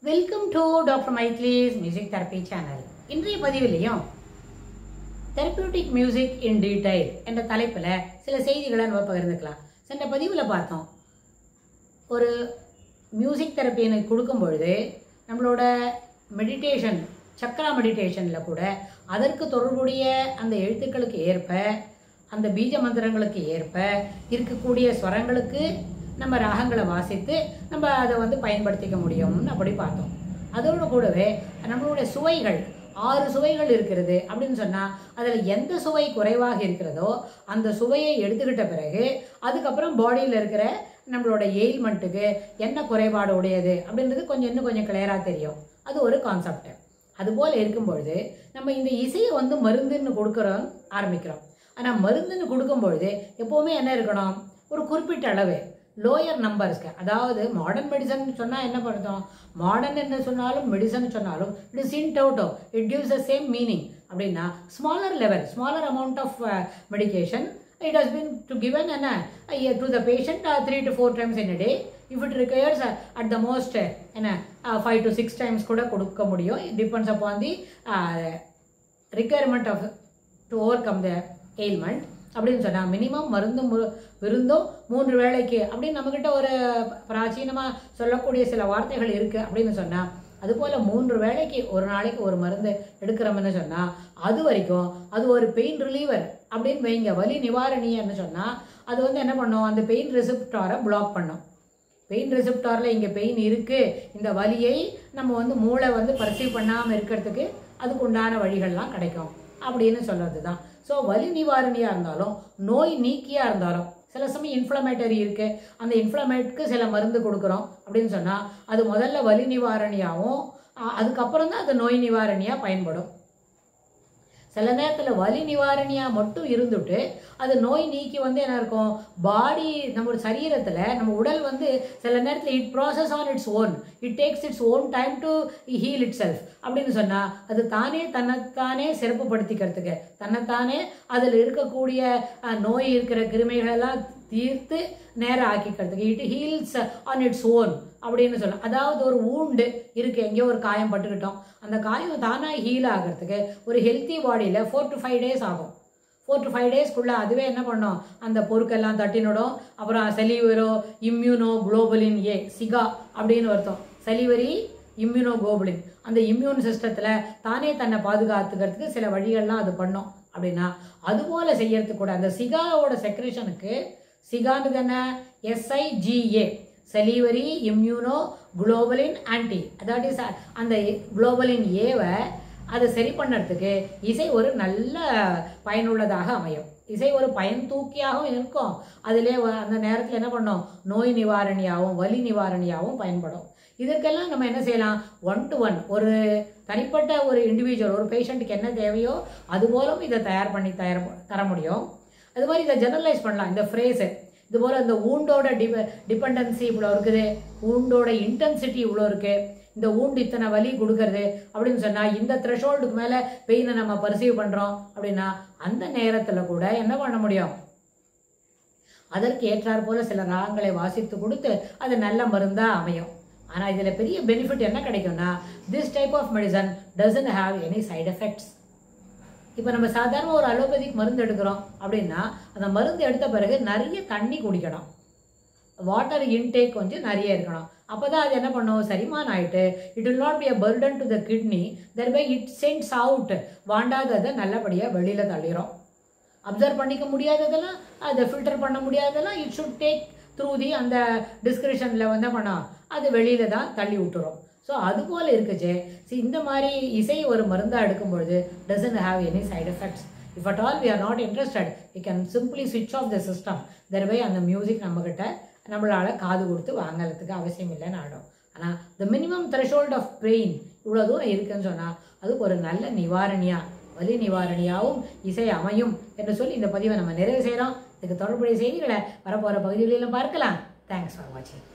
Welcome to doctor மைக்லீஸ் music therapy channel. இன்றைய பதிவிலையும் தெரப்பியூட்டிக் மியூசிக் இன் டீடைல் என்ற தலைப்பில் சில செய்திகளை நம்ம பகிர்ந்துக்கலாம். சென்ற பதிவில் பார்த்தோம், ஒரு மியூசிக் தெரப்பியை கொடுக்கும் பொழுது நம்மளோட மெடிடேஷன், சக்கரா மெடிடேஷனில் கூட அதற்கு தொடர்புடைய அந்த எழுத்துக்களுக்கு ஏற்ப, அந்த பீஜ மந்திரங்களுக்கு ஏற்ப இருக்கக்கூடிய ஸ்வரங்களுக்கு நம்ம ராகங்களை வாசித்து நம்ம அதை பயன்படுத்திக்க முடியும்னு அப்படி பார்த்தோம். அதோடு கூடவே நம்மளுடைய சுவைகள் 6 சுவைகள் இருக்கிறது அப்படின்னு சொன்னால் அதில் எந்த சுவை குறைவாக இருக்கிறதோ அந்த சுவையை எடுத்துக்கிட்ட பிறகு அதுக்கப்புறம் பாடியில் இருக்கிற நம்மளோட எயில்மெண்ட்டுக்கு என்ன குறைபாடு உடையது அப்படின்றது இன்னும் கொஞ்சம் கிளியராக தெரியும். அது ஒரு கான்செப்ட். அதுபோல் இருக்கும்பொழுது நம்ம இந்த இசையை மருந்துன்னு ஆரம்பிக்கிறோம். ஆனால் மருந்துன்னு கொடுக்கும்பொழுது எப்போவுமே என்ன இருக்கணும், ஒரு குறிப்பிட்ட அளவு லோயர் நம்பர்ஸ்க்கு. அதாவது மாடர்ன் மெடிசன் சொன்னால் என்ன பண்ணுறோம், மாடர்ன் என்ன சொன்னாலும் மெடிசன் சொன்னாலும் it is in toto, it gives the same meaning. அப்படின்னா smaller level, smaller amount of medication it has been to given to the patient 3 to 4 times in a day. If it requires at the most 5 to 6 times கூட கொடுக்க முடியும். It depends upon the requirement of to overcome the ailment. அப்படின்னு சொன்னால் minimum மருந்தும் விருந்தும் 3 வேளைக்கு அப்படின்னு நம்மக்கிட்ட ஒரு பிராச்சீனமாக சொல்லக்கூடிய சில வார்த்தைகள் இருக்குது. அப்படின்னு சொன்னால் அதுபோல் 3 வேளைக்கு ஒரு நாளைக்கு ஒரு மருந்து எடுக்கிறோம்னு சொன்னால் அது வரைக்கும் அது ஒரு பெயின் ரிலீவர் அப்படின்னு வைங்க, வலி நிவாரணின்னு சொன்னால் அது என்ன பண்ணும், அந்த பெயின் ரிசெப்டாரை பிளாக் பண்ணும். பெயின் ரிசெப்டாரில் இங்கே பெயின் இருக்குது, இந்த வலியை நம்ம மூளை பர்சீவ் பண்ணாமல் இருக்கிறதுக்கு அதுக்கு உண்டான வழிகள்லாம் கிடைக்கும் அப்படின்னு சொல்கிறது தான். ஸோ வலி நிவாரணியாக இருந்தாலும் நோய் நீக்கியாக இருந்தாலும் சில சமயம் இன்ஃப்ளமேட்டரி இருக்குது, அந்த இன்ஃப்ளமேட்டுக்கு சில மருந்து கொடுக்குறோம் அப்படின்னு சொன்னால் அது முதல்ல வலி நிவாரணியாகவும் அதுக்கப்புறம் தான் அது நோய் நிவாரணியாக பயன்படும். சில நேரத்தில் வலி நிவாரணியாக மட்டும் இருந்துட்டு அது நோய் நீக்கி என்ன இருக்கும், பாடி நம்ம சரீரத்தில் நம்ம உடல் சில நேரத்தில் it process on its own, it takes its own time to heal it self. அப்படின்னு சொன்னால் அது தானே தன்னைத்தானே சிறப்புப்படுத்திக்கிறதுக்கு, தன்னைத்தானே அதில் இருக்கக்கூடிய நோய் இருக்கிற கிருமிகளெல்லாம் தீர்த்து நேரம் ஆக்கிக்கிறதுக்கு it heals on its own அப்படின்னு சொல்லலாம். அதாவது ஒரு ஊண்டு இருக்குது, எங்கேயோ ஒரு காயம் பட்டுக்கிட்டோம், அந்த காயம் தானாக ஹீல் ஆகிறதுக்கு ஒரு ஹெல்த்தி பாடியில் 4 to 5 days ஆகும். 4 to 5 daysக்குள்ளே அதுவே என்ன பண்ணும், அந்த பொருட்கள்லாம் தட்டினோடும். அப்புறம் செலிவரோ இம்யூனோ குளோபுலின் ஏ, சிகா அப்படின்னு அர்த்தம். செலிவரி இம்யூனோ குளோபுலின், அந்த இம்யூன் சிஸ்டத்தில் தானே தன்னை பாதுகாத்துக்கிறதுக்கு சில வழிகள்லாம் அது பண்ணும். அப்படின்னா அதுபோல் செய்யறதுக்கு கூட அந்த சிகாவோட செக்ரேஷனுக்கு, சிகான்றது என்ன, SIGA, salivary immunoglobulin anti, that is அந்த குளோபலின் ஏவை அதை சரி பண்ணுறதுக்கு இசை ஒரு நல்ல பயனுள்ளதாக அமையும். இசை ஒரு பயன் தூக்கியாகவும் இருக்கும், அதிலே அந்த நேரத்தில் என்ன பண்ணும், நோய் நிவாரணியாகவும் வலி நிவாரணியாகவும் பயன்படும். இதற்கெல்லாம் நம்ம என்ன செய்யலாம், 1 to 1 ஒரு தனிப்பட்ட ஒரு இண்டிவிஜுவல், ஒரு பேஷண்ட்டுக்கு என்ன தேவையோ அதுபோலும் இதை தர முடியும். அது மாதிரி இதை ஜெனரலைஸ் பண்ணலாம். இந்த ஃப்ரேஸு இதுபோல் இந்த ஊண்டோட டிபெண்டன்சி இவ்வளோ இருக்குது, ஊண்டோட இன்டென்சிட்டி இவ்வளோ இருக்குது, இந்த ஊண்டு இத்தனை வலி கொடுக்கறது அப்படின்னு சொன்னால் இந்த த்ரெஷோல்டுக்கு மேலே பெயினை நம்ம பர்சீவ் பண்ணுறோம் அப்படின்னா அந்த நேரத்தில் கூட என்ன பண்ண முடியும், அதற்கு ஏற்றாற் போல் சில ராகங்களை வாசித்து கொடுத்து அது நல்ல மருந்தாக அமையும். ஆனால் இதில் பெரிய பெனிஃபிட் என்ன கிடைக்கும்னா, this type of medicine doesn't have any side effects. இப்போ நம்ம சாதாரண ஒரு அலோபதிக் மருந்து எடுக்கிறோம் அப்படின்னா அந்த மருந்து எடுத்த பிறகு நிறைய தண்ணி குடிக்கணும், வாட்டர் இன்டேக் நிறைய இருக்கணும். அப்போ தான் அது என்ன பண்ணும், செரிமானம் ஆகிட்டு it will not be a burden to the kidney, thereby it sends out, வாண்டாததை நல்லபடியாக வெளியில் தள்ளிடும். அப்சர்வ் பண்ணிக்க முடியாததெல்லாம், அதை ஃபில்டர் பண்ண முடியாததெல்லாம் it should take through the அந்த டிஸ்கிரிப்ஷனில் பண்ணோம், அது வெளியில் தான் தள்ளி விட்டுரும். ஸோ அதுபோல் இருக்குச்சு. இந்த மாதிரி இசை ஒரு மருந்தாக எடுக்கும்பொழுது doesn't have any side effects. If at all we are not interested, we can simply switch off the system. thereby அந்த மியூசிக் நம்மளால் காது கொடுத்து வாங்கறதுக்கு அவசியம் இல்லைன்னு ஆடும். ஆனால் the minimum threshold of pain இவ்வளோ தூரம் இருக்குன்னு சொன்னால் அதுக்கு ஒரு நல்ல நிவாரணியாக, வலி நிவாரணியாகவும் இசை அமையும் என்று சொல்லி இந்த பதிவை நம்ம நிறைவு செய்கிறோம். இதுக்கு தொடர்புடைய செய்திகளை வரப்போகிற பகுதிகளிலும் பார்க்கலாம். தேங்க்ஸ் ஃபார் வாட்சிங்.